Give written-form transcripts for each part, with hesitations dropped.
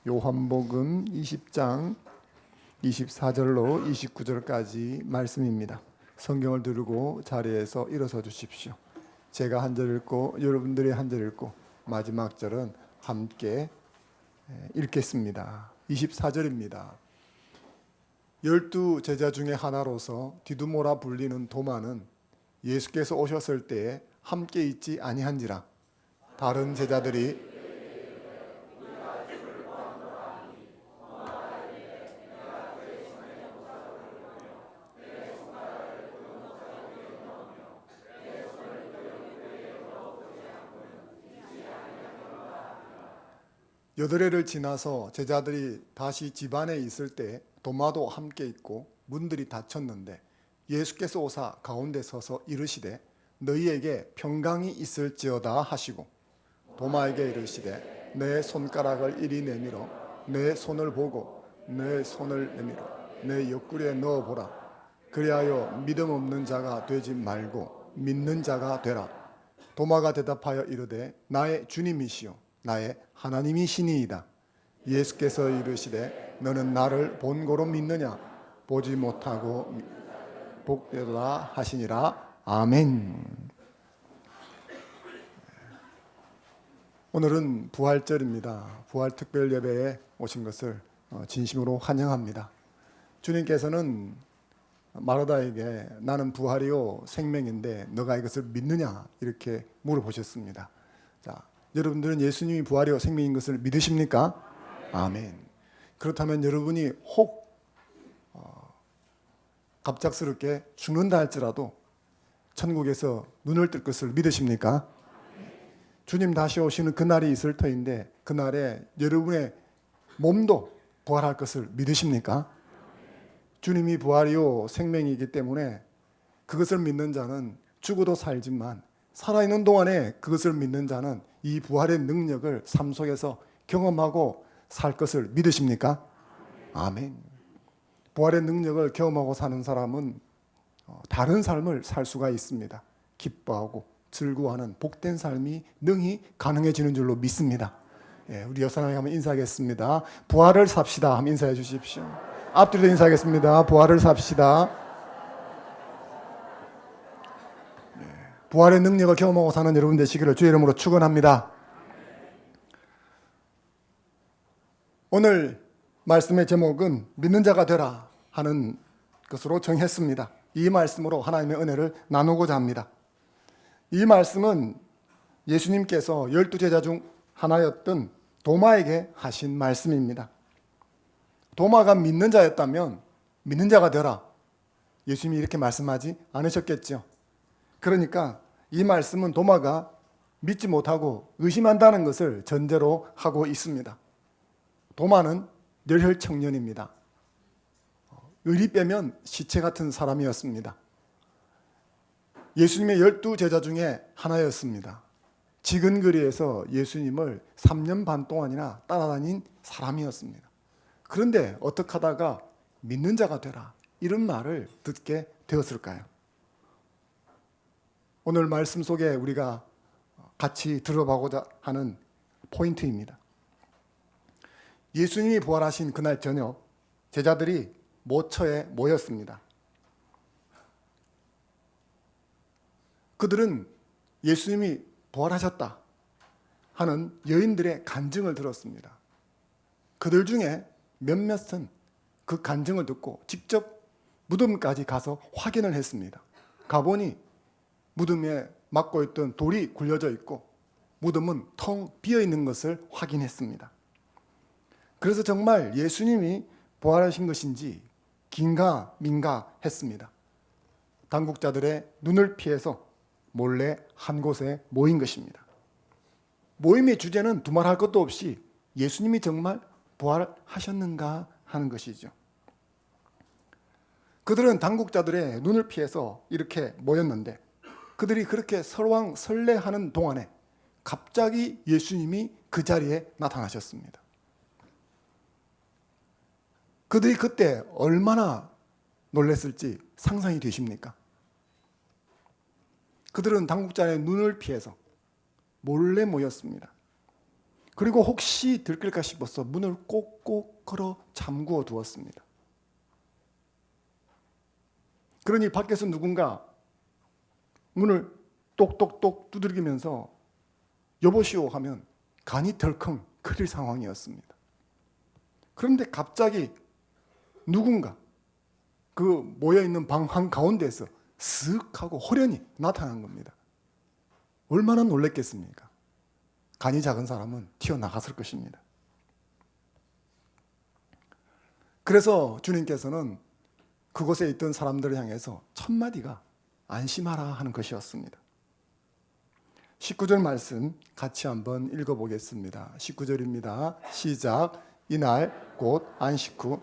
요한복음 20장 24절로 29절까지 말씀입니다. 성경을 들고 자리에서 일어서 주십시오. 제가 한 절 읽고 여러분들이 한 절 읽고 마지막 절은 함께 읽겠습니다. 24절입니다. 12 제자 중에 하나로서 디두모라 불리는 도마는 예수께서 오셨을 때에 함께 있지 아니한지라. 다른 제자들이 여드레를 지나서 제자들이 다시 집 안에 있을 때 도마도 함께 있고 문들이 닫혔는데 예수께서 오사 가운데 서서 이르시되 너희에게 평강이 있을지어다 하시고 도마에게 이르시되 내 손가락을 이리 내밀어 내 손을 보고 내 손을 내밀어 내 옆구리에 넣어보라. 그리하여 믿음 없는 자가 되지 말고 믿는 자가 되라. 도마가 대답하여 이르되 나의 주님이시요 나의 하나님이시니이다. 예수께서 이르시되 너는 나를 본고로 믿느냐? 보지 못하고 복되도다 하시니라. 아멘. 오늘은 부활절입니다. 부활 특별 예배에 오신 것을 진심으로 환영합니다. 주님께서는 마르다에게 나는 부활이요 생명인데 너가 이것을 믿느냐 이렇게 물어보셨습니다. 자, 여러분들은 예수님이 부활이요 생명인 것을 믿으십니까? 아멘. 그렇다면 여러분이 혹 갑작스럽게 죽는다 할지라도 천국에서 눈을 뜰 것을 믿으십니까? 주님 다시 오시는 그날이 있을 터인데 그날에 여러분의 몸도 부활할 것을 믿으십니까? 주님이 부활이요 생명이기 때문에 그것을 믿는 자는 죽어도 살지만 살아있는 동안에 그것을 믿는 자는 이 부활의 능력을 삶 속에서 경험하고 살 것을 믿으십니까? 아멘. 부활의 능력을 경험하고 사는 사람은 다른 삶을 살 수가 있습니다. 기뻐하고 즐거워하는 복된 삶이 능히 가능해지는 줄로 믿습니다. 우리 옆사람에게 한번 인사하겠습니다. 부활을 삽시다 한번 인사해 주십시오. 앞뒤로 인사하겠습니다. 부활을 삽시다. 부활의 능력을 경험하고 사는 여러분 되시기를 주의 이름으로 축원합니다. 오늘 말씀의 제목은 믿는 자가 되라 하는 것으로 정했습니다. 이 말씀으로 하나님의 은혜를 나누고자 합니다. 이 말씀은 예수님께서 12제자 중 하나였던 도마에게 하신 말씀입니다. 도마가 믿는 자였다면 믿는 자가 되라. 예수님이 이렇게 말씀하지 않으셨겠죠. 그러니까 이 말씀은 도마가 믿지 못하고 의심한다는 것을 전제로 하고 있습니다. 도마는 열혈 청년입니다. 의리 빼면 시체 같은 사람이었습니다. 예수님의 12제자 중에 하나였습니다. 지근거리에서 예수님을 3년 반 동안이나 따라다닌 사람이었습니다. 그런데 어떻게 하다가 믿는 자가 되라 이런 말을 듣게 되었을까요? 오늘 말씀 속에 우리가 같이 들어보고자 하는 포인트입니다. 예수님이 부활하신 그날 저녁 제자들이 모처에 모였습니다. 그들은 예수님이 부활하셨다 하는 여인들의 간증을 들었습니다. 그들 중에 몇몇은 그 간증을 듣고 직접 무덤까지 가서 확인을 했습니다. 가보니 무덤에 막고 있던 돌이 굴려져 있고 무덤은 텅 비어 있는 것을 확인했습니다. 그래서 정말 예수님이 부활하신 것인지 긴가민가 했습니다. 당국자들의 눈을 피해서 몰래 한 곳에 모인 것입니다. 모임의 주제는 두말할 것도 없이 예수님이 정말 부활하셨는가 하는 것이죠. 그들은 당국자들의 눈을 피해서 이렇게 모였는데 그들이 그렇게 설왕설래하는 동안에 갑자기 예수님이 그 자리에 나타나셨습니다. 그들이 그때 얼마나 놀랐을지 상상이 되십니까? 그들은 당국자의 눈을 피해서 몰래 모였습니다. 그리고 혹시 들킬까 싶어서 문을 꼭꼭 걸어 잠그어 두었습니다. 그러니 밖에서 누군가 문을 똑똑똑 두들기면서 여보시오 하면 간이 덜컹 그릴 상황이었습니다. 그런데 갑자기 누군가 그 모여있는 방 한가운데에서 쓱 하고 호련히 나타난 겁니다. 얼마나 놀랬겠습니까? 간이 작은 사람은 튀어나갔을 것입니다. 그래서 주님께서는 그곳에 있던 사람들을 향해서 첫 마디가 안심하라 하는 것이었습니다. 19절 말씀 같이 한번 읽어보겠습니다. 19절입니다. 시작. 이날 곧 안식 후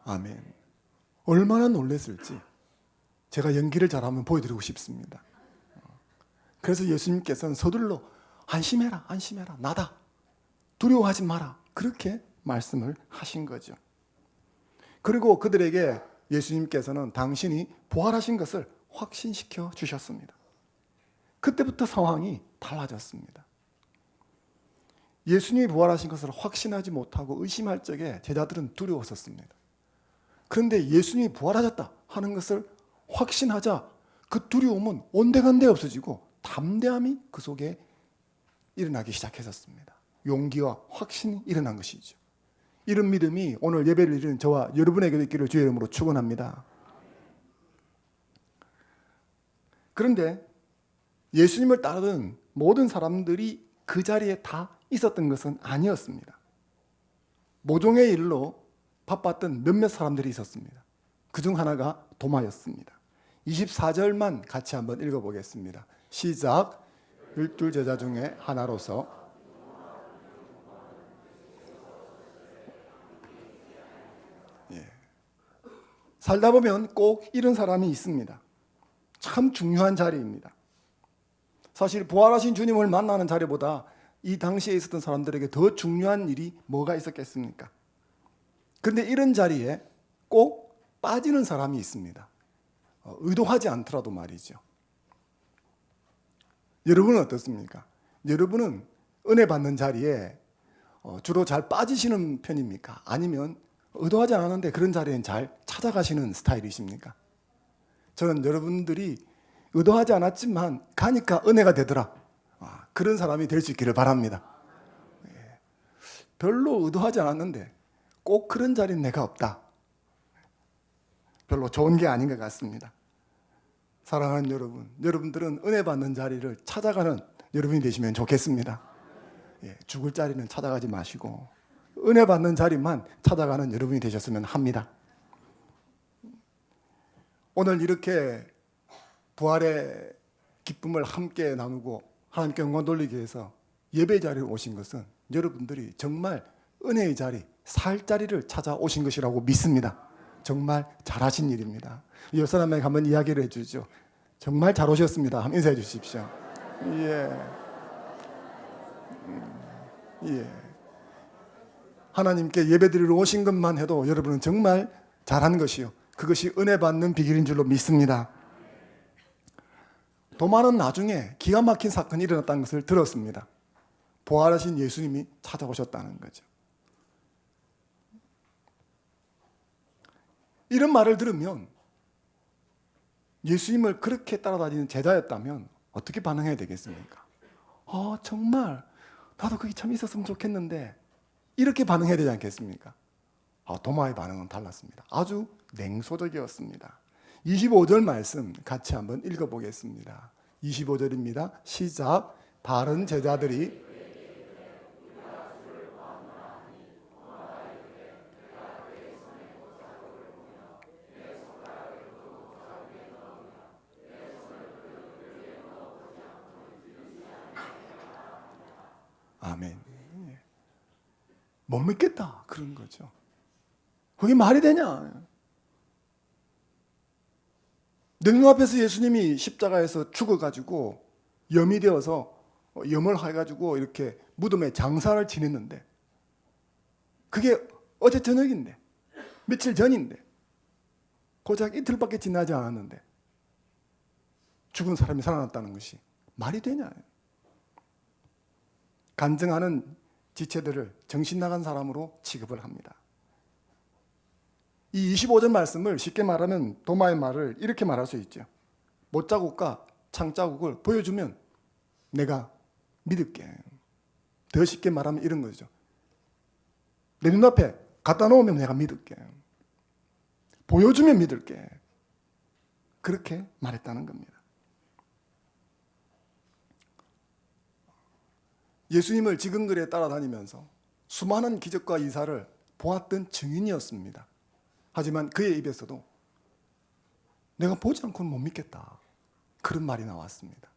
아멘. 얼마나 놀랐을지 제가 연기를 잘하면 보여드리고 싶습니다. 그래서 예수님께서는 서둘러 안심해라, 안심해라, 나다. 두려워하지 마라. 그렇게 말씀을 하신 거죠. 그리고 그들에게 예수님께서는 당신이 부활하신 것을 확신시켜 주셨습니다. 그때부터 상황이 달라졌습니다. 예수님이 부활하신 것을 확신하지 못하고 의심할 적에 제자들은 두려웠었습니다. 그런데 예수님이 부활하셨다 하는 것을 확신하자 그 두려움은 온데간데 없어지고 담대함이 그 속에 일어나기 시작했었습니다. 용기와 확신이 일어난 것이죠. 이런 믿음이 오늘 예배를 드리는 저와 여러분에게도 있기를 주의 이름으로 축원합니다. 그런데 예수님을 따르던 모든 사람들이 그 자리에 다 있었던 것은 아니었습니다. 모종의 일로 바빴던 몇몇 사람들이 있었습니다. 그중 하나가 도마였습니다. 24절만 같이 한번 읽어보겠습니다. 시작. 12 제자 중에 하나로서 살다 보면 꼭 이런 사람이 있습니다. 참 중요한 자리입니다. 사실 부활하신 주님을 만나는 자리보다 이 당시에 있었던 사람들에게 더 중요한 일이 뭐가 있었겠습니까? 그런데 이런 자리에 꼭 빠지는 사람이 있습니다. 의도하지 않더라도 말이죠. 여러분은 어떻습니까? 여러분은 은혜 받는 자리에 주로 잘 빠지시는 편입니까? 아니면 의도하지 않았는데 그런 자리엔 잘 찾아가시는 스타일이십니까? 저는 여러분들이 의도하지 않았지만 가니까 은혜가 되더라. 그런 사람이 될 수 있기를 바랍니다. 별로 의도하지 않았는데 꼭 그런 자리는 내가 없다. 별로 좋은 게 아닌 것 같습니다. 사랑하는 여러분, 여러분들은 은혜 받는 자리를 찾아가는 여러분이 되시면 좋겠습니다. 죽을 자리는 찾아가지 마시고 은혜 받는 자리만 찾아가는 여러분이 되셨으면 합니다. 오늘 이렇게 부활의 기쁨을 함께 나누고 하나님께 영광 돌리기 위해서 예배 자리에 오신 것은 여러분들이 정말 은혜의 자리, 살 자리를 찾아오신 것이라고 믿습니다. 정말 잘하신 일입니다. 옆 사람에게 한번 이야기를 해주죠. 정말 잘 오셨습니다. 한번 인사해 주십시오. 하나님께 예배드리러 오신 것만 해도 여러분은 정말 잘한 것이요, 그것이 은혜 받는 비결인 줄로 믿습니다. 도마는 나중에 기가 막힌 사건이 일어났다는 것을 들었습니다. 부활하신 예수님이 찾아오셨다는 거죠. 이런 말을 들으면 예수님을 그렇게 따라다니는 제자였다면 어떻게 반응해야 되겠습니까? 정말 나도 거기 참 있었으면 좋겠는데, 이렇게 반응해야 되지 않겠습니까? 도마의 반응은 달랐습니다. 아주 냉소적이었습니다. 25절 말씀 같이 한번 읽어보겠습니다. 25절입니다. 시작. 다른 제자들이 아멘. 못 믿겠다 그런 거죠. 그게 말이 되냐? 내 눈앞에서 예수님이 십자가에서 죽어가지고 염이 되어서 염을 해가지고 이렇게 무덤에 장사를 지냈는데 그게 어제 저녁인데, 며칠 전인데, 고작 이틀밖에 지나지 않았는데 죽은 사람이 살아났다는 것이 말이 되냐? 간증하는 지체들을 정신 나간 사람으로 취급을 합니다. 이 25절 말씀을 쉽게 말하면 도마의 말을 이렇게 말할 수 있죠. 못자국과 창자국을 보여주면 내가 믿을게. 더 쉽게 말하면 이런 거죠. 내 눈앞에 갖다 놓으면 내가 믿을게. 보여주면 믿을게. 그렇게 말했다는 겁니다. 예수님을 지근거리에 따라다니면서 수많은 기적과 이사를 보았던 증인이었습니다. 하지만 그의 입에서도 내가 보지 않고는 못 믿겠다. 그런 말이 나왔습니다.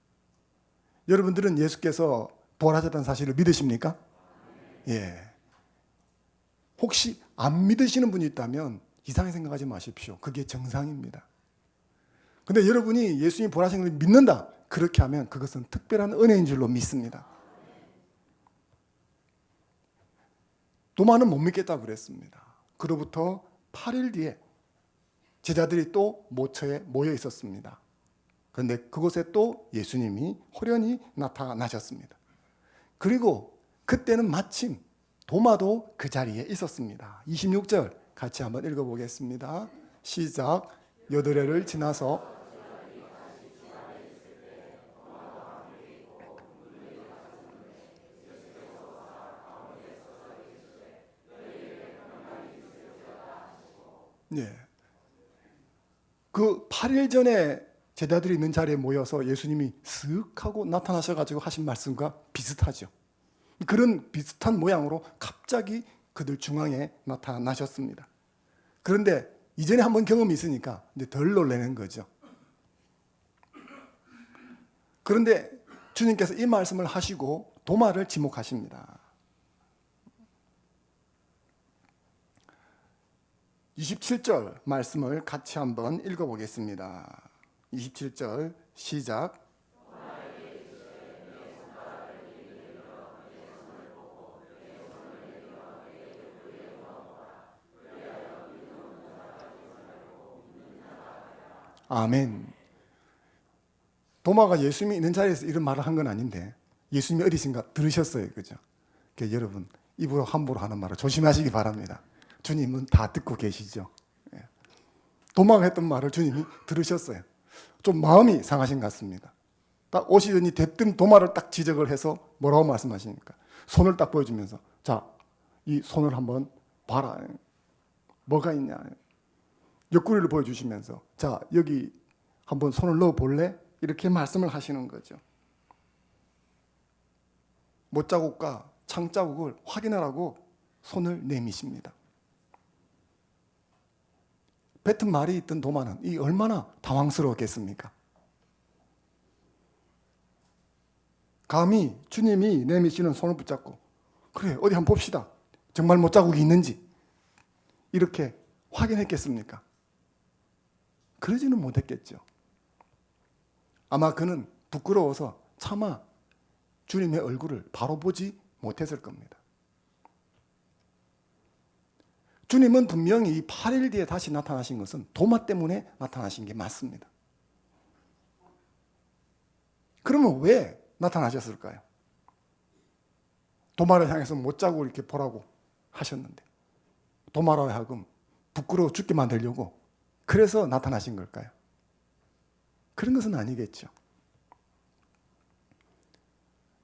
여러분들은 예수께서 부활하셨다는 사실을 믿으십니까? 예. 혹시 안 믿으시는 분이 있다면 이상하게 생각하지 마십시오. 그게 정상입니다. 근데 여러분이 예수님이 부활하신 걸 믿는다. 그렇게 하면 그것은 특별한 은혜인 줄로 믿습니다. 도마는 못 믿겠다고 그랬습니다. 그로부터 8일 뒤에 제자들이 또 모처에 모여 있었습니다. 그런데 그곳에 또 예수님이 호련히 나타나셨습니다. 그리고 그때는 마침 도마도 그 자리에 있었습니다. 26절 같이 한번 읽어보겠습니다. 시작. 8회를 지나서 네. 그 8일 전에 제자들이 있는 자리에 모여서 예수님이 쓱 하고 나타나셔가지고 하신 말씀과 비슷하죠. 그런 비슷한 모양으로 갑자기 그들 중앙에 나타나셨습니다. 그런데 이전에 한번 경험이 있으니까 이제 덜 놀라는 거죠. 그런데 주님께서 이 말씀을 하시고 도마를 지목하십니다. 27절 말씀을 같이 한번 읽어보겠습니다. 27절 시작. 아멘. 도마가 예수님이 있는 자리에서 이런 말을 한 건 아닌데 예수님이 어디신가 들으셨어요. 그죠? 그러니까 여러분 입으로 함부로 하는 말을 조심하시기 바랍니다. 주님은 다 듣고 계시죠. 도마가 했던 말을 주님이 들으셨어요. 좀 마음이 상하신 것 같습니다. 딱 오시더니 대뜸 도마를 딱 지적을 해서 뭐라고 말씀하십니까? 손을 딱 보여주면서 자, 이 손을 한번 봐라. 뭐가 있냐? 옆구리를 보여주시면서 자, 여기 한번 손을 넣어 볼래? 이렇게 말씀을 하시는 거죠. 못자국과 창자국을 확인하라고 손을 내미십니다. 뱉은 말이 있던 도마는 이 얼마나 당황스러웠겠습니까? 감히 주님이 내미시는 손을 붙잡고 그래 어디 한번 봅시다. 정말 못자국이 있는지 이렇게 확인했겠습니까? 그러지는 못했겠죠. 아마 그는 부끄러워서 차마 주님의 얼굴을 바로 보지 못했을 겁니다. 주님은 분명히 이 8일 뒤에 다시 나타나신 것은 도마 때문에 나타나신 게 맞습니다. 그러면 왜 나타나셨을까요? 도마를 향해서 못자국을 이렇게 보라고 하셨는데 도마로 하여금 부끄러워 죽게 만들려고 그래서 나타나신 걸까요? 그런 것은 아니겠죠.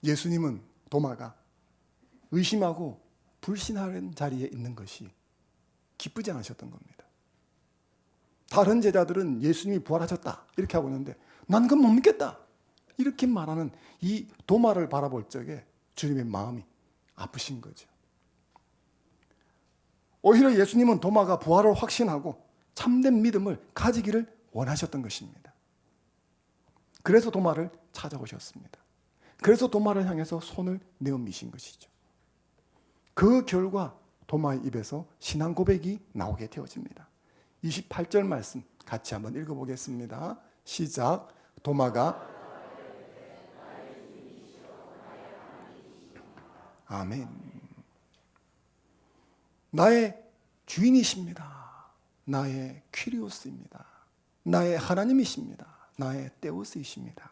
예수님은 도마가 의심하고 불신하는 자리에 있는 것이 기쁘지 않으셨던 겁니다. 다른 제자들은 예수님이 부활하셨다 이렇게 하고 있는데 난 그건 못 믿겠다 이렇게 말하는 이 도마를 바라볼 적에 주님의 마음이 아프신 거죠. 오히려 예수님은 도마가 부활을 확신하고 참된 믿음을 가지기를 원하셨던 것입니다. 그래서 도마를 찾아오셨습니다. 그래서 도마를 향해서 손을 내어미신 것이죠. 그 결과 도마의 입에서 신앙 고백이 나오게 되어집니다. 28절 말씀 같이 한번 읽어보겠습니다. 시작. 도마가 아멘. 나의 주인이십니다. 나의 퀴리오스입니다. 나의 하나님이십니다. 나의 데우스이십니다.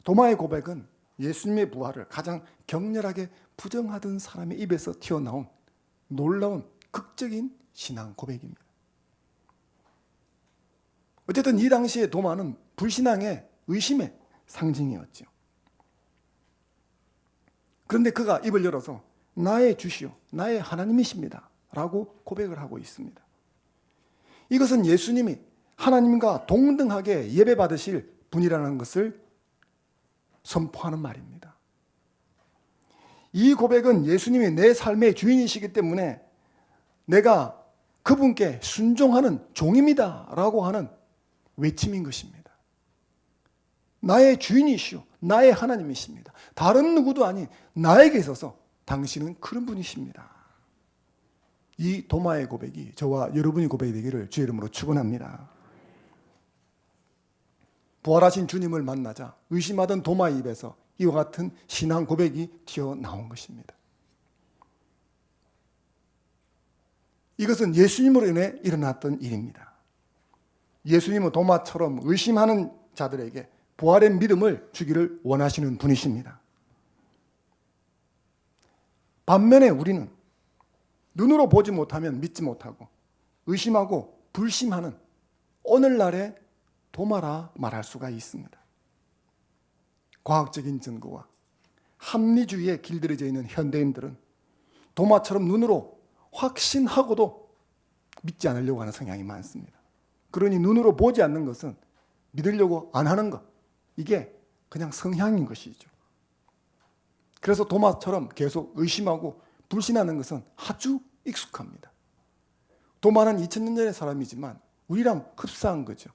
도마의 고백은 예수님의 부활을 가장 격렬하게 부정하던 사람의 입에서 튀어나온 놀라운 극적인 신앙 고백입니다. 어쨌든 이 당시에 도마는 불신앙의 의심의 상징이었죠. 그런데 그가 입을 열어서 나의 주시오, 나의 하나님이십니다 라고 고백을 하고 있습니다. 이것은 예수님이 하나님과 동등하게 예배받으실 분이라는 것을 선포하는 말입니다. 이 고백은 예수님이 내 삶의 주인이시기 때문에 내가 그분께 순종하는 종입니다 라고 하는 외침인 것입니다. 나의 주인이시오, 나의 하나님이십니다. 다른 누구도 아닌 나에게 있어서 당신은 그런 분이십니다. 이 도마의 고백이 저와 여러분의 고백이 되기를 주의 이름으로 축원합니다. 부활하신 주님을 만나자 의심하던 도마의 입에서 이와 같은 신앙 고백이 튀어나온 것입니다. 이것은 예수님으로 인해 일어났던 일입니다. 예수님은 도마처럼 의심하는 자들에게 부활의 믿음을 주기를 원하시는 분이십니다. 반면에 우리는 눈으로 보지 못하면 믿지 못하고 의심하고 불심하는 오늘날의 도마라 말할 수가 있습니다. 과학적인 증거와 합리주의에 길들여져 있는 현대인들은 도마처럼 눈으로 확신하고도 믿지 않으려고 하는 성향이 많습니다. 그러니 눈으로 보지 않는 것은 믿으려고 안 하는 것, 이게 그냥 성향인 것이죠. 그래서 도마처럼 계속 의심하고 불신하는 것은 아주 익숙합니다. 도마는 2000년 전의 사람이지만 우리랑 흡사한 거죠.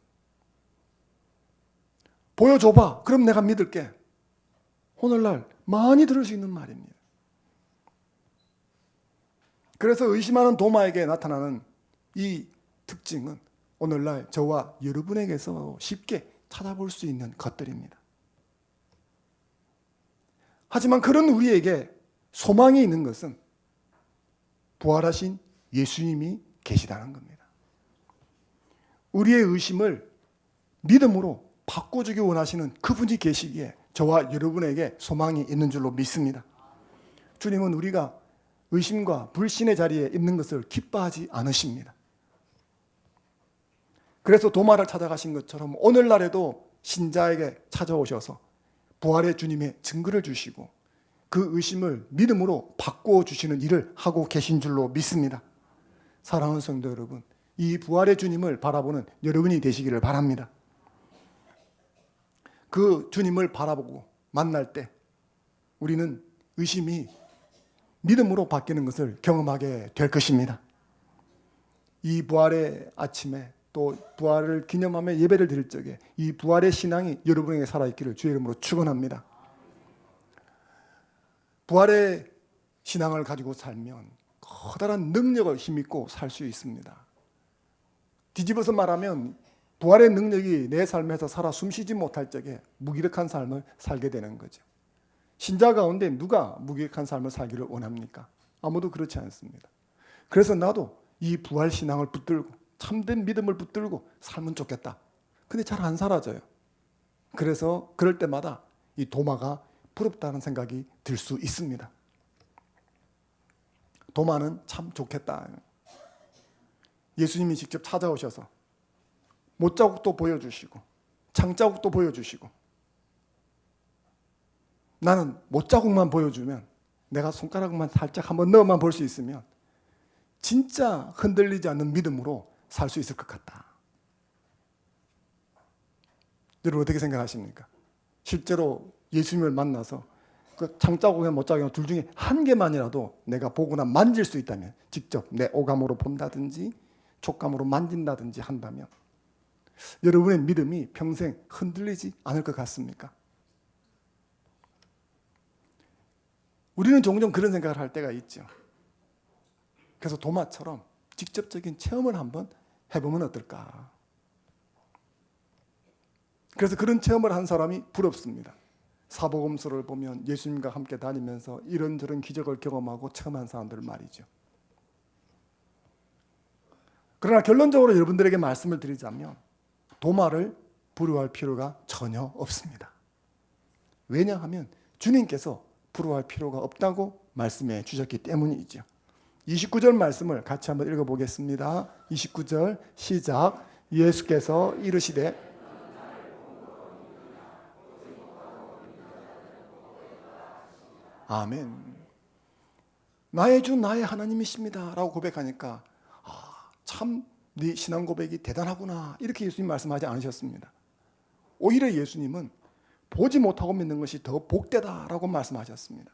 보여줘봐, 그럼 내가 믿을게. 오늘날 많이 들을 수 있는 말입니다. 그래서 의심하는 도마에게 나타나는 이 특징은 오늘날 저와 여러분에게서 쉽게 찾아볼 수 있는 것들입니다. 하지만 그런 우리에게 소망이 있는 것은 부활하신 예수님이 계시다는 겁니다. 우리의 의심을 믿음으로 바꿔주기 원하시는 그분이 계시기에 저와 여러분에게 소망이 있는 줄로 믿습니다. 주님은 우리가 의심과 불신의 자리에 있는 것을 기뻐하지 않으십니다. 그래서 도마를 찾아가신 것처럼 오늘날에도 신자에게 찾아오셔서 부활의 주님의 증거를 주시고 그 의심을 믿음으로 바꾸어 주시는 일을 하고 계신 줄로 믿습니다. 사랑하는 성도 여러분, 이 부활의 주님을 바라보는 여러분이 되시기를 바랍니다. 그 주님을 바라보고 만날 때 우리는 의심이 믿음으로 바뀌는 것을 경험하게 될 것입니다. 이 부활의 아침에 또 부활을 기념하며 예배를 드릴 적에 이 부활의 신앙이 여러분에게 살아있기를 주의 이름으로 축원합니다. 부활의 신앙을 가지고 살면 커다란 능력을 힘입고 살 수 있습니다. 뒤집어서 말하면 부활의 능력이 내 삶에서 살아 숨쉬지 못할 적에 무기력한 삶을 살게 되는 거죠. 신자 가운데 누가 무기력한 삶을 살기를 원합니까? 아무도 그렇지 않습니다. 그래서 나도 이 부활 신앙을 붙들고 참된 믿음을 붙들고 살면 좋겠다. 근데 잘 안 살아져요. 그래서 그럴 때마다 이 도마가 부럽다는 생각이 들 수 있습니다. 도마는 참 좋겠다. 예수님이 직접 찾아오셔서 못자국도 보여주시고 창자국도 보여주시고 나는 못자국만 보여주면 내가 손가락만 살짝 한번 넣어만 볼 수 있으면 진짜 흔들리지 않는 믿음으로 살 수 있을 것 같다. 여러분 어떻게 생각하십니까? 실제로 예수님을 만나서 그 창자국이나 못자국이나 둘 중에 한 개만이라도 내가 보거나 만질 수 있다면 직접 내 오감으로 본다든지 촉감으로 만진다든지 한다면 여러분의 믿음이 평생 흔들리지 않을 것 같습니까? 우리는 종종 그런 생각을 할 때가 있죠. 그래서 도마처럼 직접적인 체험을 한번 해보면 어떨까? 그래서 그런 체험을 한 사람이 부럽습니다. 사복음서를 보면 예수님과 함께 다니면서 이런저런 기적을 경험하고 체험한 사람들 말이죠. 그러나 결론적으로 여러분들에게 말씀을 드리자면 도마를 부러워할 필요가 전혀 없습니다. 왜냐하면 주님께서 부러워할 필요가 없다고 말씀해 주셨기 때문이죠. 29절 말씀을 같이 한번 읽어보겠습니다. 29절 시작. 예수께서 이르시되 아멘. 나의 주 나의 하나님이십니다 라고 고백하니까 참 네 신앙 고백이 대단하구나 이렇게 예수님 말씀하지 않으셨습니다. 오히려 예수님은 보지 못하고 믿는 것이 더 복되다라고 말씀하셨습니다.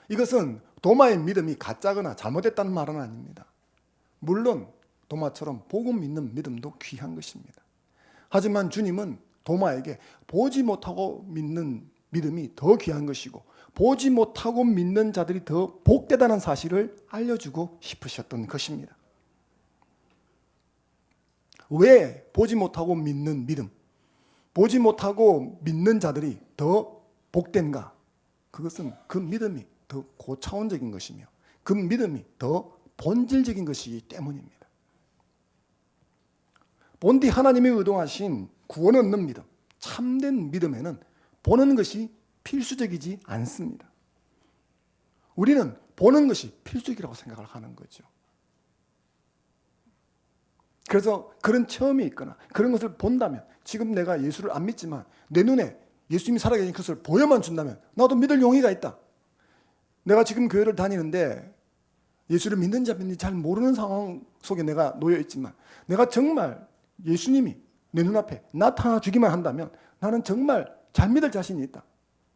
이것은 도마의 믿음이 가짜거나 잘못됐다는 말은 아닙니다. 물론 도마처럼 보고 믿는 믿음도 귀한 것입니다. 하지만 주님은 도마에게 보지 못하고 믿는 믿음이 더 귀한 것이고 보지 못하고 믿는 자들이 더 복되다는 사실을 알려주고 싶으셨던 것입니다. 왜 보지 못하고 믿는 믿음, 보지 못하고 믿는 자들이 더 복된가? 그것은 그 믿음이 더 고차원적인 것이며 그 믿음이 더 본질적인 것이기 때문입니다. 본디 하나님이 의도하신 구원 얻는 믿음, 참된 믿음에는 보는 것이 필수적이지 않습니다. 우리는 보는 것이 필수적이라고 생각을 하는 거죠. 그래서 그런 체험이 있거나 그런 것을 본다면 지금 내가 예수를 안 믿지만 내 눈에 예수님이 살아계신 것을 보여만 준다면 나도 믿을 용의가 있다. 내가 지금 교회를 다니는데 예수를 믿는지 안 믿는지 잘 모르는 상황 속에 내가 놓여 있지만 내가 정말 예수님이 내 눈앞에 나타나 주기만 한다면 나는 정말 잘 믿을 자신이 있다.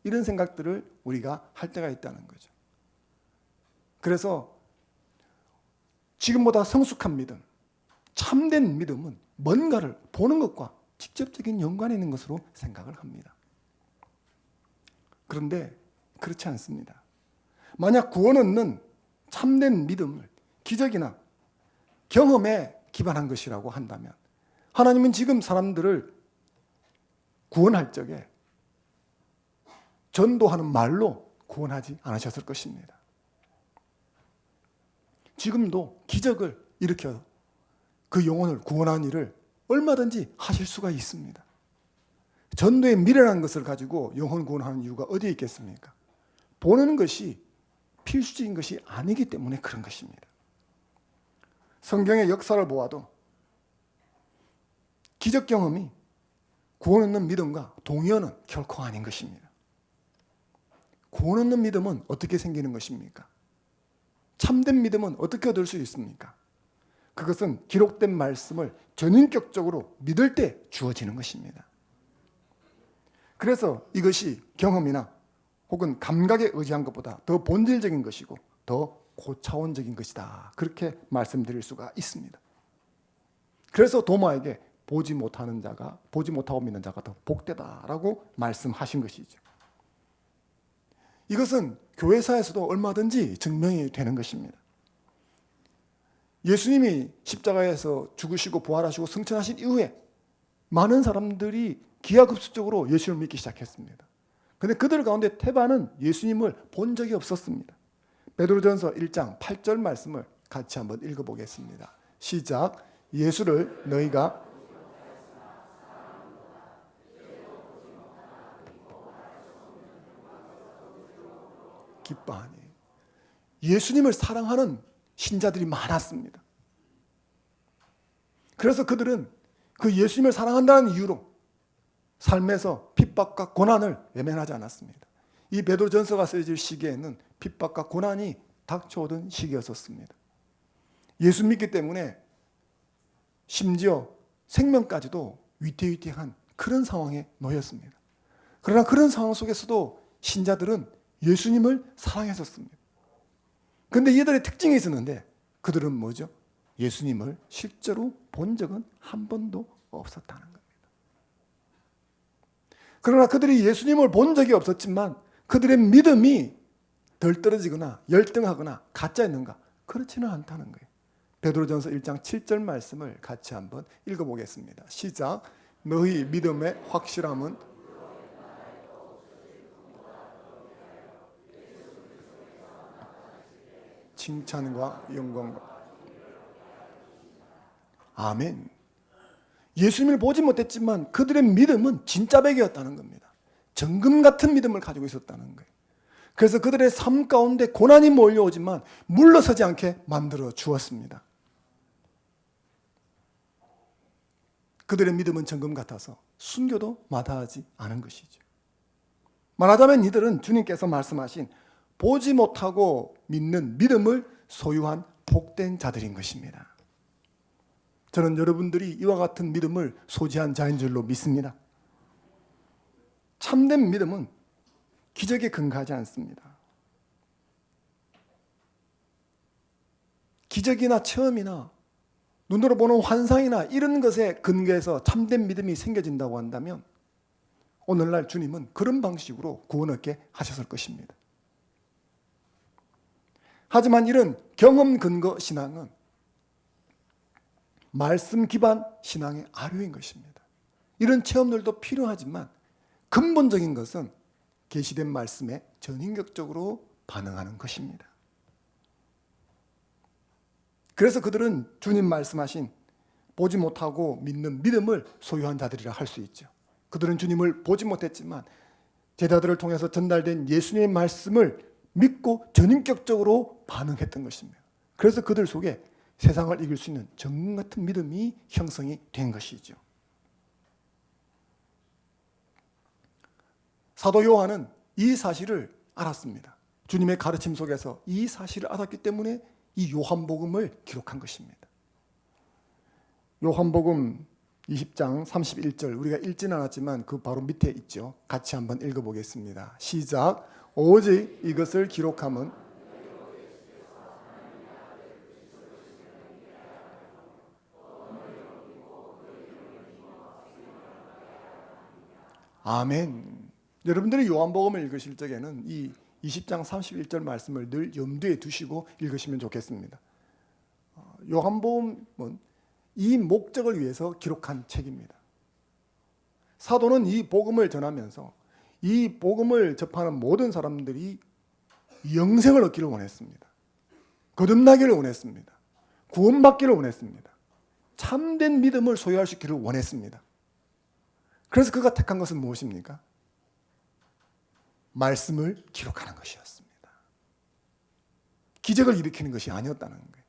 이런 생각들을 우리가 할 때가 있다는 거죠. 그래서 지금보다 성숙한 믿음, 참된 믿음은 뭔가를 보는 것과 직접적인 연관이 있는 것으로 생각을 합니다. 그런데 그렇지 않습니다. 만약 구원 얻는 참된 믿음을 기적이나 경험에 기반한 것이라고 한다면 하나님은 지금 사람들을 구원할 적에 전도하는 말로 구원하지 않으셨을 것입니다. 지금도 기적을 일으켜 그 영혼을 구원하는 일을 얼마든지 하실 수가 있습니다. 전도에 미련한 것을 가지고 영혼 구원하는 이유가 어디에 있겠습니까? 보는 것이 필수적인 것이 아니기 때문에 그런 것입니다. 성경의 역사를 보아도 기적 경험이 구원 얻는 믿음과 동의어는 결코 아닌 것입니다. 구원 얻는 믿음은 어떻게 생기는 것입니까? 참된 믿음은 어떻게 얻을 수 있습니까? 그것은 기록된 말씀을 전인격적으로 믿을 때 주어지는 것입니다. 그래서 이것이 경험이나 혹은 감각에 의지한 것보다 더 본질적인 것이고 더 고차원적인 것이다. 그렇게 말씀드릴 수가 있습니다. 그래서 도마에게 보지 못하고 믿는 자가 더 복되다라고 말씀하신 것이죠. 이것은 교회사에서도 얼마든지 증명이 되는 것입니다. 예수님이 십자가에서 죽으시고 부활하시고 승천하신 이후에 많은 사람들이 기하급수적으로 예수를 믿기 시작했습니다. 그런데 그들 가운데 태반은 예수님을 본 적이 없었습니다. 베드로전서 1장 8절 말씀을 같이 한번 읽어보겠습니다. 시작. 예수를 너희가 기뻐하니. 예수님을 사랑하는 신자들이 많았습니다. 그래서 그들은 그 예수님을 사랑한다는 이유로 삶에서 핍박과 고난을 외면하지 않았습니다. 이 베드로전서가 쓰여질 시기에는 핍박과 고난이 닥쳐오던 시기였었습니다. 예수 믿기 때문에 심지어 생명까지도 위태위태한 그런 상황에 놓였습니다. 그러나 그런 상황 속에서도 신자들은 예수님을 사랑했었습니다. 그런데 이들의 특징이 있었는데 그들은 뭐죠? 예수님을 실제로 본 적은 한 번도 없었다는 겁니다. 그러나 그들이 예수님을 본 적이 없었지만 그들의 믿음이 덜 떨어지거나 열등하거나 가짜였는가? 그렇지는 않다는 거예요. 베드로전서 1장 7절 말씀을 같이 한번 읽어보겠습니다. 시작. 너희 믿음의 확실함은 칭찬과 영광과 아멘. 예수님을 보지 못했지만 그들의 믿음은 진짜 백이었다는 겁니다. 정금 같은 믿음을 가지고 있었다는 거예요. 그래서 그들의 삶 가운데 고난이 몰려오지만 물러서지 않게 만들어 주었습니다. 그들의 믿음은 정금 같아서 순교도 마다하지 않은 것이죠. 말하자면 이들은 주님께서 말씀하신 보지 못하고 믿는 믿음을 소유한 복된 자들인 것입니다. 저는 여러분들이 이와 같은 믿음을 소지한 자인 줄로 믿습니다. 참된 믿음은 기적에 근거하지 않습니다. 기적이나 체험이나 눈으로 보는 환상이나 이런 것에 근거해서 참된 믿음이 생겨진다고 한다면 오늘날 주님은 그런 방식으로 구원 얻게 하셨을 것입니다. 하지만 이런 경험 근거 신앙은 말씀 기반 신앙의 아류인 것입니다. 이런 체험들도 필요하지만 근본적인 것은 계시된 말씀에 전인격적으로 반응하는 것입니다. 그래서 그들은 주님 말씀하신 보지 못하고 믿는 믿음을 소유한 자들이라 할 수 있죠. 그들은 주님을 보지 못했지만 제자들을 통해서 전달된 예수님의 말씀을 믿고 전인격적으로 반응했던 것입니다. 그래서 그들 속에 세상을 이길 수 있는 정금 같은 믿음이 형성이 된 것이죠. 사도 요한은 이 사실을 알았습니다. 주님의 가르침 속에서 이 사실을 알았기 때문에 이 요한복음을 기록한 것입니다. 요한복음 20장 31절 우리가 읽지는 않았지만 그 바로 밑에 있죠. 같이 한번 읽어보겠습니다. 시작. 오직 이것을 기록함은 아멘. 여러분들이 요한복음을 읽으실 적에는 이 20장 31절 말씀을 늘 염두에 두시고 읽으시면 좋겠습니다. 요한복음은 이 목적을 위해서 기록한 책입니다. 사도는 이 복음을 전하면서 이 복음을 접하는 모든 사람들이 영생을 얻기를 원했습니다. 거듭나기를 원했습니다. 구원받기를 원했습니다. 참된 믿음을 소유할 수 있기를 원했습니다. 그래서 그가 택한 것은 무엇입니까? 말씀을 기록하는 것이었습니다. 기적을 일으키는 것이 아니었다는 거예요.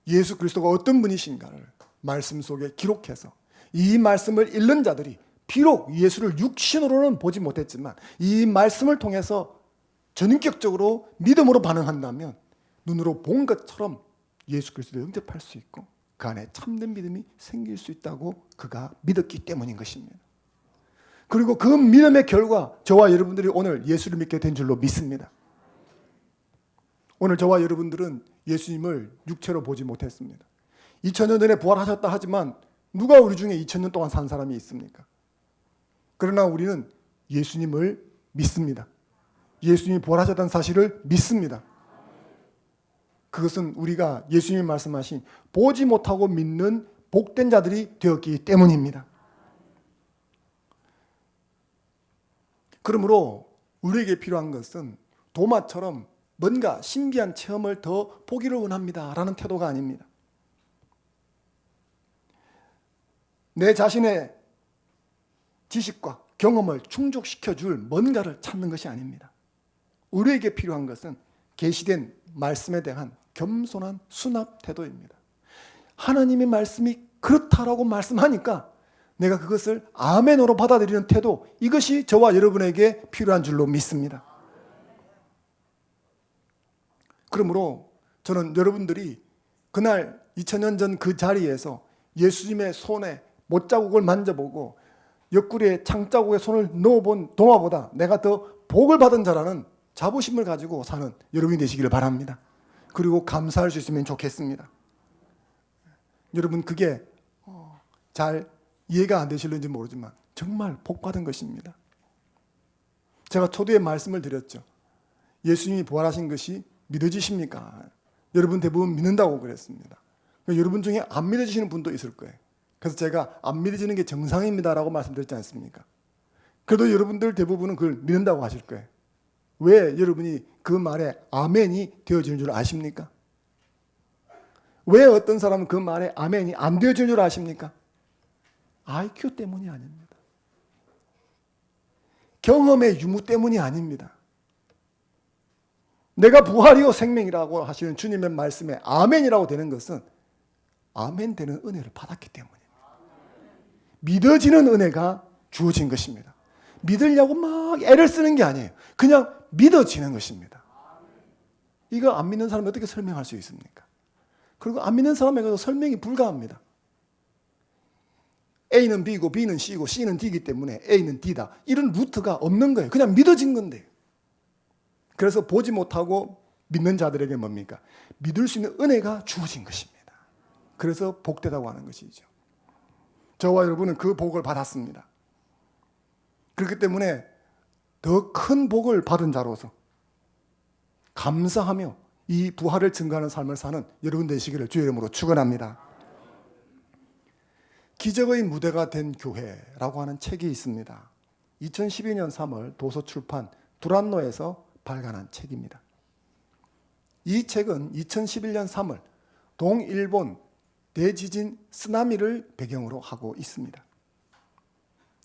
예수 그리스도가 어떤 분이신가를 말씀 속에 기록해서 이 말씀을 읽는 자들이 비록 예수를 육신으로는 보지 못했지만 이 말씀을 통해서 전인격적으로 믿음으로 반응한다면 눈으로 본 것처럼 예수 그리스도를 영접할 수 있고 그 안에 참된 믿음이 생길 수 있다고 그가 믿었기 때문인 것입니다. 그리고 그 믿음의 결과 저와 여러분들이 오늘 예수를 믿게 된 줄로 믿습니다. 오늘 저와 여러분들은 예수님을 육체로 보지 못했습니다. 2000년 전에 부활하셨다 하지만 누가 우리 중에 2000년 동안 산 사람이 있습니까? 그러나 우리는 예수님을 믿습니다. 예수님이 부활하셨다는 사실을 믿습니다. 그것은 우리가 예수님이 말씀하신 보지 못하고 믿는 복된 자들이 되었기 때문입니다. 그러므로 우리에게 필요한 것은 도마처럼 뭔가 신비한 체험을 더 보기를 원합니다 라는 태도가 아닙니다. 내 자신의 지식과 경험을 충족시켜줄 뭔가를 찾는 것이 아닙니다. 우리에게 필요한 것은 계시된 말씀에 대한 겸손한 수납 태도입니다. 하나님의 말씀이 그렇다라고 말씀하니까 내가 그것을 아멘으로 받아들이는 태도, 이것이 저와 여러분에게 필요한 줄로 믿습니다. 그러므로 저는 여러분들이 그날 2000년 전 그 자리에서 예수님의 손에 못자국을 만져보고 옆구리에 창자국에 손을 넣어본 도마보다 내가 더 복을 받은 자라는 자부심을 가지고 사는 여러분이 되시기를 바랍니다. 그리고 감사할 수 있으면 좋겠습니다. 여러분 그게 잘 이해가 안 되실는지 모르지만 정말 복 받은 것입니다. 제가 초두에 말씀을 드렸죠. 예수님이 부활하신 것이 믿어지십니까? 여러분 대부분 믿는다고 그랬습니다. 여러분 중에 안 믿어지시는 분도 있을 거예요. 그래서 제가 안 믿어지는 게 정상입니다라고 말씀드렸지 않습니까? 그래도 여러분들 대부분은 그걸 믿는다고 하실 거예요. 왜 여러분이 그 말에 아멘이 되어지는 줄 아십니까? 왜 어떤 사람은 그 말에 아멘이 안 되어진 줄 아십니까? IQ 때문이 아닙니다. 경험의 유무 때문이 아닙니다. 내가 부활이요 생명이라고 하시는 주님의 말씀에 아멘이라고 되는 것은 아멘 되는 은혜를 받았기 때문입니다. 믿어지는 은혜가 주어진 것입니다. 믿으려고 막 애를 쓰는 게 아니에요. 그냥 믿어지는 것입니다. 이거 안 믿는 사람이 어떻게 설명할 수 있습니까? 그리고 안 믿는 사람에게도 설명이 불가합니다. A는 B고 B는 C고 C는 D이기 때문에 A는 D다. 이런 루트가 없는 거예요. 그냥 믿어진 건데. 그래서 보지 못하고 믿는 자들에게 뭡니까? 믿을 수 있는 은혜가 주어진 것입니다. 그래서 복되다고 하는 것이죠. 저와 여러분은 그 복을 받았습니다. 그렇기 때문에 더 큰 복을 받은 자로서 감사하며 이 부활을 증거하는 삶을 사는 여러분 되시기를 주의 이름으로 축원합니다. 기적의 무대가 된 교회라고 하는 책이 있습니다. 2012년 3월 도서출판 두란노에서 발간한 책입니다. 이 책은 2011년 3월 동일본 대지진 쓰나미를 배경으로 하고 있습니다.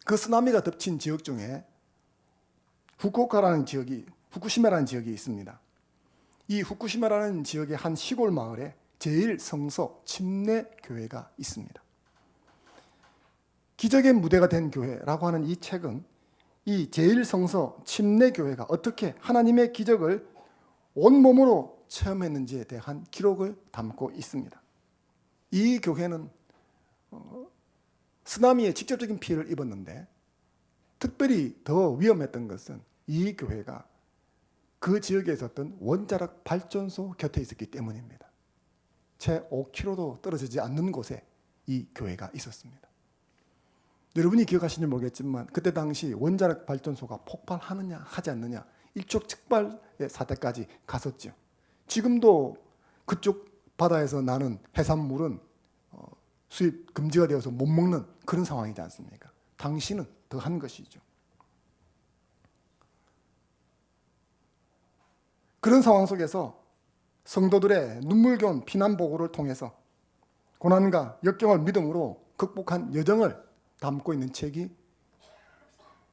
그 쓰나미가 덮친 지역 중에 후쿠시마라는 지역이 있습니다. 이 후쿠시마라는 지역의 한 시골 마을에 제1성서 침례교회가 있습니다. 기적의 무대가 된 교회라고 하는 이 책은 이 제1성서 침례교회가 어떻게 하나님의 기적을 온몸으로 체험했는지에 대한 기록을 담고 있습니다. 이 교회는 쓰나미에 직접적인 피해를 입었는데 특별히 더 위험했던 것은 이 교회가 그 지역에 있었던 원자력 발전소 곁에 있었기 때문입니다. 채 5km도 떨어지지 않는 곳에 이 교회가 있었습니다. 여러분이 기억하시는지 모르겠지만 그때 당시 원자력 발전소가 폭발하느냐 하지 않느냐 일촉즉발의 사태까지 갔었죠. 지금도 그쪽 바다에서 나는 해산물은 수입 금지가 되어서 못 먹는 그런 상황이지 않습니까? 당시는 더한 것이죠. 그런 상황 속에서 성도들의 눈물겨운 피난보고를 통해서 고난과 역경을 믿음으로 극복한 여정을 담고 있는 책이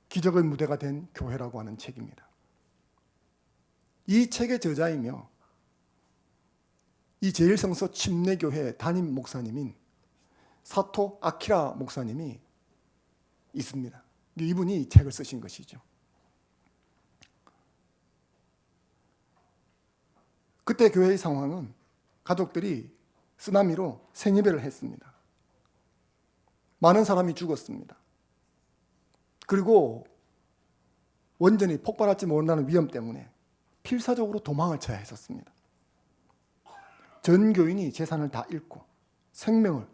기적의 무대가 된 교회라고 하는 책입니다. 이 책의 저자이며 이 제1성서 침례교회 담임 목사님인 사토 아키라 목사님이 있습니다. 이분이 이 책을 쓰신 것이죠. 그때 교회의 상황은 가족들이 쓰나미로 생이별을 했습니다. 많은 사람이 죽었습니다. 그리고 원전이 폭발할지 모른다는 위험 때문에 필사적으로 도망을 쳐야 했었습니다. 전 교인이 재산을 다 잃고 생명을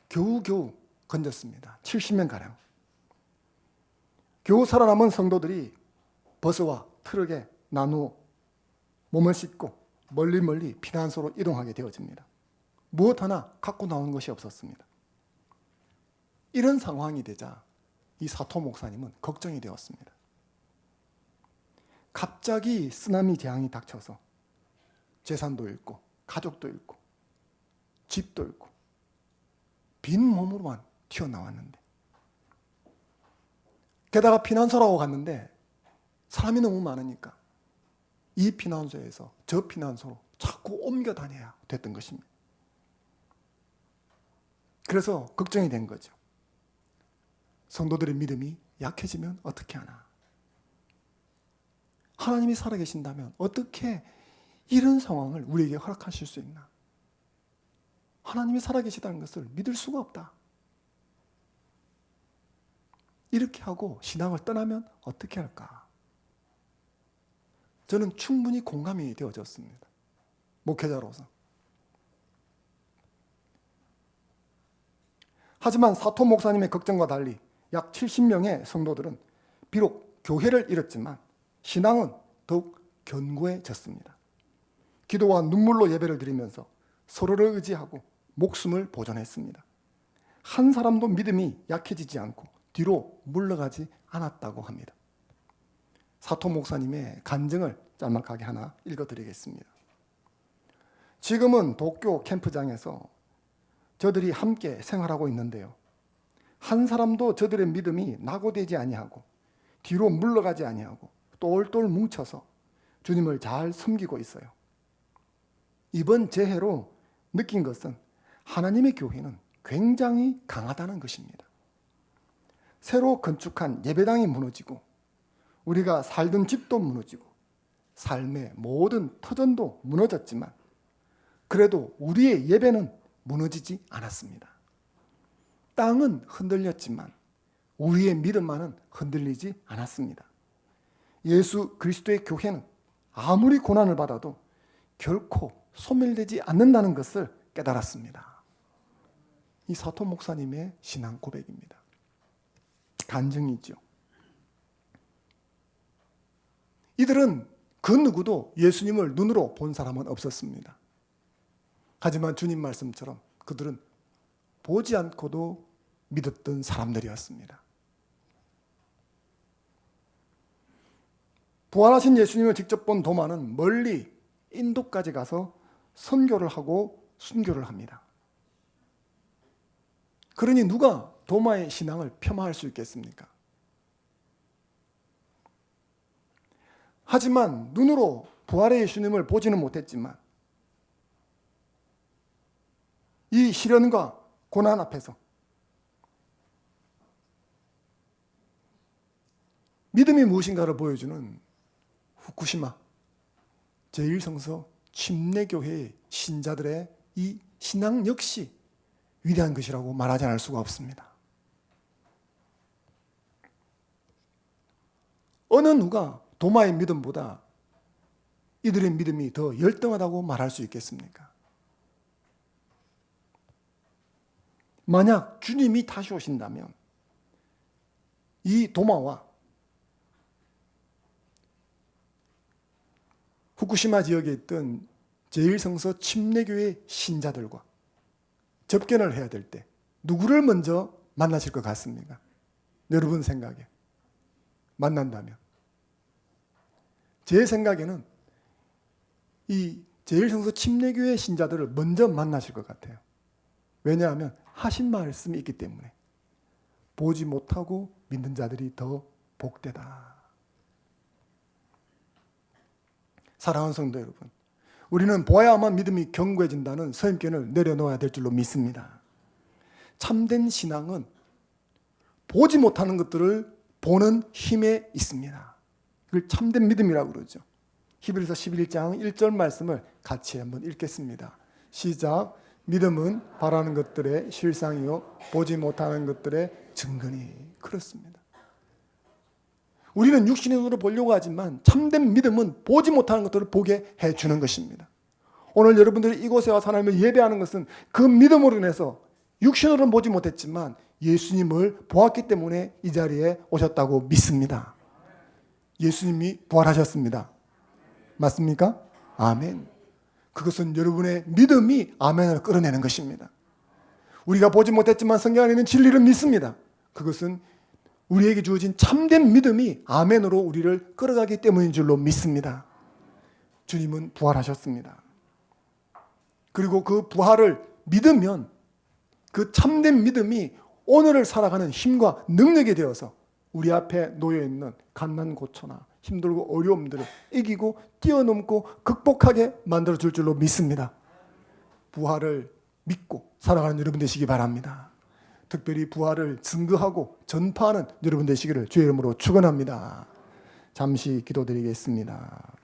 겨우겨우 건졌습니다. 70명가량. 겨우 살아남은 성도들이 버스와 트럭에 나누어 몸을 싣고 멀리 피난소로 이동하게 되어집니다. 무엇 하나 갖고 나오는 것이 없었습니다. 이런 상황이 되자 이 사토 목사님은 걱정이 되었습니다. 갑자기 쓰나미 재앙이 닥쳐서 재산도 잃고 가족도 잃고 집도 잃고 빈 몸으로만 튀어나왔는데 게다가 피난소라고 갔는데 사람이 너무 많으니까 이 피난소에서 저 피난소로 자꾸 옮겨 다녀야 됐던 것입니다. 그래서 걱정이 된 거죠. 성도들의 믿음이 약해지면 어떻게 하나? 하나님이 살아계신다면 어떻게 이런 상황을 우리에게 허락하실 수 있나? 하나님이 살아계시다는 것을 믿을 수가 없다. 이렇게 하고 신앙을 떠나면 어떻게 할까? 저는 충분히 공감이 되어졌습니다. 목회자로서. 하지만 사토 목사님의 걱정과 달리 약 70명의 성도들은 비록 교회를 잃었지만 신앙은 더욱 견고해졌습니다. 기도와 눈물로 예배를 드리면서 서로를 의지하고 목숨을 보존했습니다. 한 사람도 믿음이 약해지지 않고 뒤로 물러가지 않았다고 합니다. 사토 목사님의 간증을 짤막하게 하나 읽어드리겠습니다. 지금은 도쿄 캠프장에서 저들이 함께 생활하고 있는데요. 한 사람도 저들의 믿음이 낙오되지 아니하고 뒤로 물러가지 아니하고 똘똘 뭉쳐서 주님을 잘 섬기고 있어요. 이번 재해로 느낀 것은 하나님의 교회는 굉장히 강하다는 것입니다. 새로 건축한 예배당이 무너지고 우리가 살던 집도 무너지고 삶의 모든 터전도 무너졌지만 그래도 우리의 예배는 무너지지 않았습니다. 땅은 흔들렸지만 우리의 믿음만은 흔들리지 않았습니다. 예수 그리스도의 교회는 아무리 고난을 받아도 결코 소멸되지 않는다는 것을 깨달았습니다. 이 사토 목사님의 신앙 고백입니다. 간증이죠. 이들은 그 누구도 예수님을 눈으로 본 사람은 없었습니다. 하지만 주님 말씀처럼 그들은 보지 않고도 믿었던 사람들이었습니다. 부활하신 예수님을 직접 본 도마는 멀리 인도까지 가서 선교를 하고 순교를 합니다. 그러니 누가 도마의 신앙을 폄하할 수 있겠습니까? 하지만 눈으로 부활의 예수님을 보지는 못했지만 이 시련과 고난 앞에서 믿음이 무엇인가를 보여주는 후쿠시마 제1성서 침례교회의 신자들의 이 신앙 역시 위대한 것이라고 말하지 않을 수가 없습니다. 어느 누가 도마의 믿음보다 이들의 믿음이 더 열등하다고 말할 수 있겠습니까? 만약 주님이 다시 오신다면 이 도마와 후쿠시마 지역에 있던 제1성서 침례교회 신자들과 접견을 해야 될 때 누구를 먼저 만나실 것 같습니까? 여러분 생각에 만난다면 제 생각에는 이 제1성서 침례교회 신자들을 먼저 만나실 것 같아요. 왜냐하면 하신 말씀이 있기 때문에 보지 못하고 믿는 자들이 더 복되다. 사랑하는 성도 여러분, 우리는 보아야만 믿음이 견고해진다는 선입견을 내려놓아야 될 줄로 믿습니다. 참된 신앙은 보지 못하는 것들을 보는 힘에 있습니다. 이걸 참된 믿음이라고 그러죠. 히브리서 11장 1절 말씀을 같이 한번 읽겠습니다. 시작. 믿음은 바라는 것들의 실상이요 보지 못하는 것들의 증거니. 그렇습니다. 우리는 육신의 눈으로 보려고 하지만 참된 믿음은 보지 못하는 것들을 보게 해주는 것입니다. 오늘 여러분들이 이곳에 와서 하나님을 예배하는 것은 그 믿음으로 인해서 육신으로는 보지 못했지만 예수님을 보았기 때문에 이 자리에 오셨다고 믿습니다. 예수님이 부활하셨습니다. 맞습니까? 아멘. 그것은 여러분의 믿음이 아멘을 끌어내는 것입니다. 우리가 보지 못했지만 성경 안에 있는 진리를 믿습니다. 그것은 우리에게 주어진 참된 믿음이 아멘으로 우리를 끌어가기 때문인 줄로 믿습니다. 주님은 부활하셨습니다. 그리고 그 부활을 믿으면 그 참된 믿음이 오늘을 살아가는 힘과 능력이 되어서 우리 앞에 놓여있는 갓난 고초나 힘들고 어려움들을 이기고 뛰어넘고 극복하게 만들어줄 줄로 믿습니다. 부활을 믿고 살아가는 여러분 되시기 바랍니다. 특별히 부활을 증거하고 전파하는 여러분 되시기를 주의 이름으로 축원합니다. 잠시 기도드리겠습니다.